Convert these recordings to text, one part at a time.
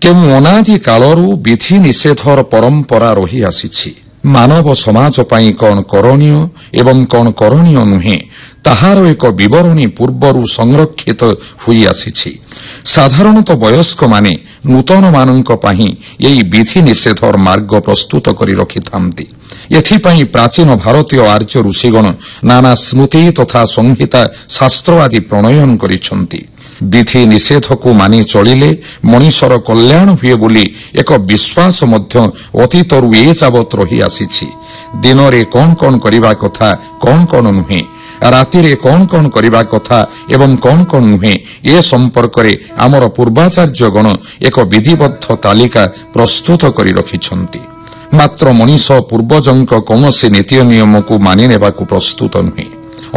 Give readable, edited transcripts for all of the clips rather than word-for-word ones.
କେଉଁ ଅନାଦି କାଳରୁ ବିଧି ନିଷେଧର ପରମ୍ପରା ରହି ଆସିଛି। ମାନବ ସମାଜ ପାଇଁ କ'ଣ କରଣୀୟ ଏବଂ କ'ଣ କରଣୀୟ ନୁହେଁ ତାହାର ଏକ ବିବରଣୀ ପୂର୍ବରୁ ସଂରକ୍ଷିତ ହୋଇ ଆସିଛି। ସାଧାରଣତଃ ବୟସ୍କମାନେ ନୂତନମାନଙ୍କ ପାଇଁ ଏହି ବିଧି ନିଷେଧର ମାର୍ଗ ପ୍ରସ୍ତୁତ କରି ରଖିଥାନ୍ତି। ଏଥିପାଇଁ ପ୍ରାଚୀନ ଭାରତୀୟ ଆର୍ଯ୍ୟ ଋଷିଗଣ ନାନା ସ୍ମୃତି ତଥା ସଂହିତା ଶାସ୍ତ୍ର ଆଦି ପ୍ରଣୟନ କରିଛନ୍ତି। ବିଧି ନିଷେଧକୁ ମାନି ଚଳିଲେ ମଣିଷର କଲ୍ୟାଣ ହୁଏ ବୋଲି ଏକ ବିଶ୍ୱାସ ମଧ୍ୟ ଅତୀତରୁ ଏ ଯାବତ୍ ରହି ଆସିଛି। ଦିନରେ କ'ଣ କ'ଣ କରିବା କଥା, କ'ଣ କ'ଣ ନୁହେଁ, ରାତିରେ କ'ଣ କ'ଣ କରିବା କଥା ଏବଂ କ'ଣ କ'ଣ ନୁହେଁ, ଏ ସମ୍ପର୍କରେ ଆମର ପୂର୍ବାଚାର୍ଯ୍ୟଗଣ ଏକ ବିଧିବଦ୍ଧ ତାଲିକା ପ୍ରସ୍ତୁତ କରି ରଖିଛନ୍ତି। ମାତ୍ର ମଣିଷ ପୂର୍ବଜଙ୍କ କୌଣସି ନୀତି ନିୟମକୁ ମାନି ନେବାକୁ ପ୍ରସ୍ତୁତ ନୁହେଁ।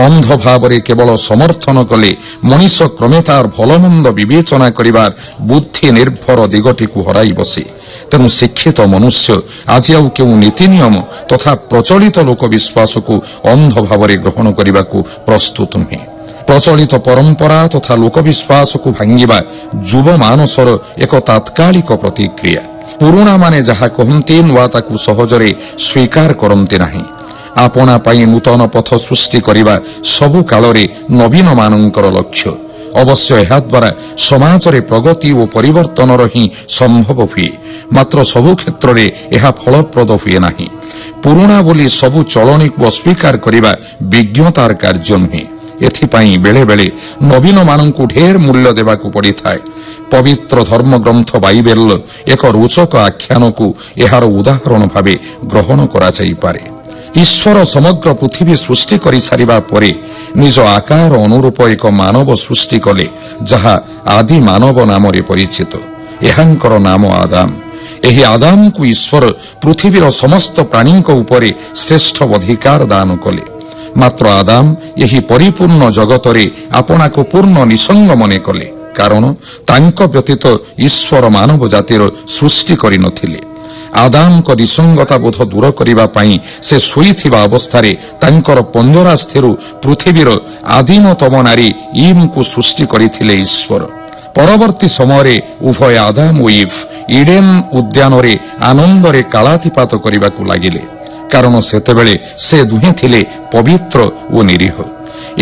ଅନ୍ଧ ଭାବରେ କେବଳ ସମର୍ଥନ କଲେ ମଣିଷ କ୍ରମେ ତାର ଭଲମନ୍ଦ ବିବେଚନା କରିବାର ବୁଦ୍ଧି ନିର୍ଭର ଦିଗଟିକୁ ହରାଇ ବସେ। ତେଣୁ ଶିକ୍ଷିତ ମନୁଷ୍ୟ ଆଜି ଆଉ କେଉଁ ନୀତି ନିୟମ ତଥା ପ୍ରଚଳିତ ଲୋକବିଶ୍ୱାସକୁ ଅନ୍ଧ ଭାବରେ ଗ୍ରହଣ କରିବାକୁ ପ୍ରସ୍ତୁତ ନୁହେଁ। ପ୍ରଚଳିତ ପରମ୍ପରା ତଥା ଲୋକବିଶ୍ୱାସକୁ ଭାଙ୍ଗିବା ଯୁବ ମାନସର ଏକ ତାତ୍କାଳିକ ପ୍ରତିକ୍ରିୟା। ପୁରୁଣାମାନେ ଯାହା କହନ୍ତି ନୂଆ ତାକୁ ସହଜରେ ସ୍ୱୀକାର କରନ୍ତି ନାହିଁ। ଆପଣା ପାଇଁ ନୂତନ ପଥ ସୃଷ୍ଟି କରିବା ସବୁ କାଳରେ ନବୀନମାନଙ୍କର ଲକ୍ଷ୍ୟ। ଅବଶ୍ୟ ଏହାଦ୍ୱାରା ସମାଜରେ ପ୍ରଗତି ଓ ପରିବର୍ତ୍ତନର ହିଁ ସମ୍ଭବ ହୁଏ। ମାତ୍ର ସବୁ କ୍ଷେତ୍ରରେ ଏହା ଫଳପ୍ରଦ ହୁଏ ନାହିଁ। ପୁରୁଣା ବୋଲି ସବୁ ଚଳଣିକୁ ଅସ୍ୱୀକାର କରିବା ବିଜ୍ଞତାର କାର୍ଯ୍ୟ ନୁହେଁ। ଏଥିପାଇଁ ବେଳେବେଳେ ନବୀନମାନଙ୍କୁ ଢେର ମୂଲ୍ୟ ଦେବାକୁ ପଡ଼ିଥାଏ। ପବିତ୍ର ଧର୍ମଗ୍ରନ୍ଥ ବାଇବେଲ ଏକ ରୋଚକ ଆଖ୍ୟାନକୁ ଏହାର ଉଦାହରଣ ଭାବେ ଗ୍ରହଣ କରାଯାଇପାରେ। ଈଶ୍ୱର ସମଗ୍ର ପୃଥିବୀ ସୃଷ୍ଟି କରିସାରିବା ପରେ ନିଜ ଆକାର ଅନୁରୂପ ଏକ ମାନବ ସୃଷ୍ଟି କଲେ, ଯାହା ଆଦି ମାନବ ନାମରେ ପରିଚିତ। ଏହାଙ୍କର ନାମ ଆଦାମ। ଏହି ଆଦାମକୁ ଈଶ୍ୱର ପୃଥିବୀର ସମସ୍ତ ପ୍ରାଣୀଙ୍କ ଉପରେ ଶ୍ରେଷ୍ଠ ଅଧିକାର ଦାନ କଲେ। ମାତ୍ର ଆଦାମ ଏହି ପରିପୂର୍ଣ୍ଣ ଜଗତରେ ଆପଣାକୁ ପୂର୍ଣ୍ଣ ନିସଙ୍ଗ ମନେ କଲେ, କାରଣ ତାଙ୍କ ବ୍ୟତୀତ ଈଶ୍ୱର ମାନବ ଜାତିର ସୃଷ୍ଟି କରିନଥିଲେ। ଆଦାମଙ୍କ ନିସଙ୍ଗତା ବୋଧ ଦୂର କରିବା ପାଇଁ ସେ ଶୋଇଥିବା ଅବସ୍ଥାରେ ତାଙ୍କର ପଞ୍ଜରାସ୍ଥିରୁ ପୃଥିବୀର ଆଦିମତମ ନାରୀ ଇଭ୍ଙ୍କୁ ସୃଷ୍ଟି କରିଥିଲେ ଈଶ୍ୱର। ପରବର୍ତ୍ତୀ ସମୟରେ ଉଭୟ ଆଦାମ ଓ ଇଭ୍ ଇଡେନ୍ ଉଦ୍ୟାନରେ ଆନନ୍ଦରେ କାଳାତିପାତ କରିବାକୁ ଲାଗିଲେ, କାରଣ ସେତେବେଳେ ସେ ଦୁହେଁ ଥିଲେ ପବିତ୍ର ଓ ନିରୀହ।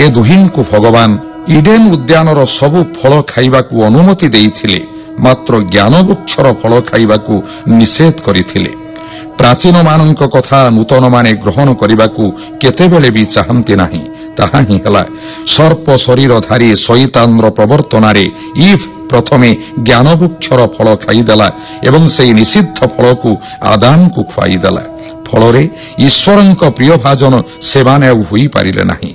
ଏ ଦୁହିଁଙ୍କୁ ଭଗବାନ ଇଡେନ୍ ଉଦ୍ୟାନର ସବୁ ଫଳ ଖାଇବାକୁ ଅନୁମତି ଦେଇଥିଲେ, ମାତ୍ର ଜ୍ଞାନ ବୃକ୍ଷର ଫଳ ଖାଇବାକୁ ନିଷେଧ କରିଥିଲେ। ପ୍ରାଚୀନମାନଙ୍କ କଥା ନୂତନମାନେ ଗ୍ରହଣ କରିବାକୁ କେତେବେଳେ ବି ଚାହାନ୍ତି ନାହିଁ। ତାହା ହିଁ ହେଲା, ସର୍ପ ଶରୀରଧାରୀ ଶୈତାନର ପ୍ରବର୍ତ୍ତନାରେ ଇଭ୍ ପ୍ରଥମେ ଜ୍ଞାନ ବୃକ୍ଷର ଫଳ ଖାଇଦେଲା ଏବଂ ସେହି ନିଷିଦ୍ଧ ଫଳକୁ ଆଦାମକୁ ଖୁଆଇଦେଲା। ଫଳରେ ଈଶ୍ୱରଙ୍କ ପ୍ରିୟଭାଜନ ସେମାନେ ଆଉ ହୋଇପାରିଲେ ନାହିଁ।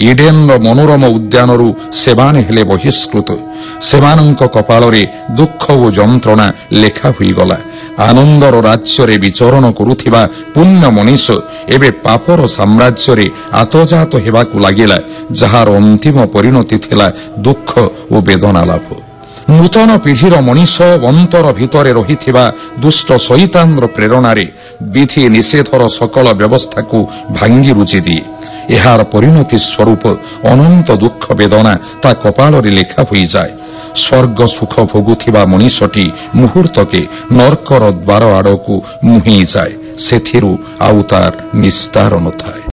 ଇଡେନ୍ର ମନୋରମ ଉଦ୍ୟାନରୁ ସେମାନେ ହେଲେ ବହିଷ୍କୃତ। ସେମାନଙ୍କ କପାଳରେ ଦୁଃଖ ଓ ଯନ୍ତ୍ରଣା ଲେଖା ହୋଇଗଲା। ଆନନ୍ଦର ରାଜ୍ୟରେ ବିଚରଣ କରୁଥିବା ପୁଣ୍ୟ ମଣିଷ ଏବେ ପାପର ସାମ୍ରାଜ୍ୟରେ ଆତଜାତ ହେବାକୁ ଲାଗିଲା, ଯାହାର ଅନ୍ତିମ ପରିଣତି ଥିଲା ଦୁଃଖ ଓ ବେଦନା ଲାଭ। ନୂତନ ପିଢ଼ିର ମଣିଷ ଅନ୍ତର ଭିତରେ ରହିଥିବା ଦୁଷ୍ଟ ଶୈତାନର ପ୍ରେରଣାରେ ବିଧି ନିଷେଧର ସକଳ ବ୍ୟବସ୍ଥାକୁ ଭାଙ୍ଗି ରୁଜି ଦିଏ। ଏହାର ପରିଣତି ସ୍ୱରୂପ ଅନନ୍ତ ଦୁଃଖ ବେଦନା ତା କପାଳରେ ଲେଖା ହୋଇଯାଏ। ସ୍ୱର୍ଗ ସୁଖ ଭୋଗୁଥିବା ମଣିଷଟି ମୁହୂର୍ତ୍ତକେ ନର୍କର ଦ୍ୱାର ଆଡ଼କୁ ମୁହେଁଇ ଯାଏ। ସେଥିରୁ ଆଉ ତାର ନିସ୍ତାର ନଥାଏ।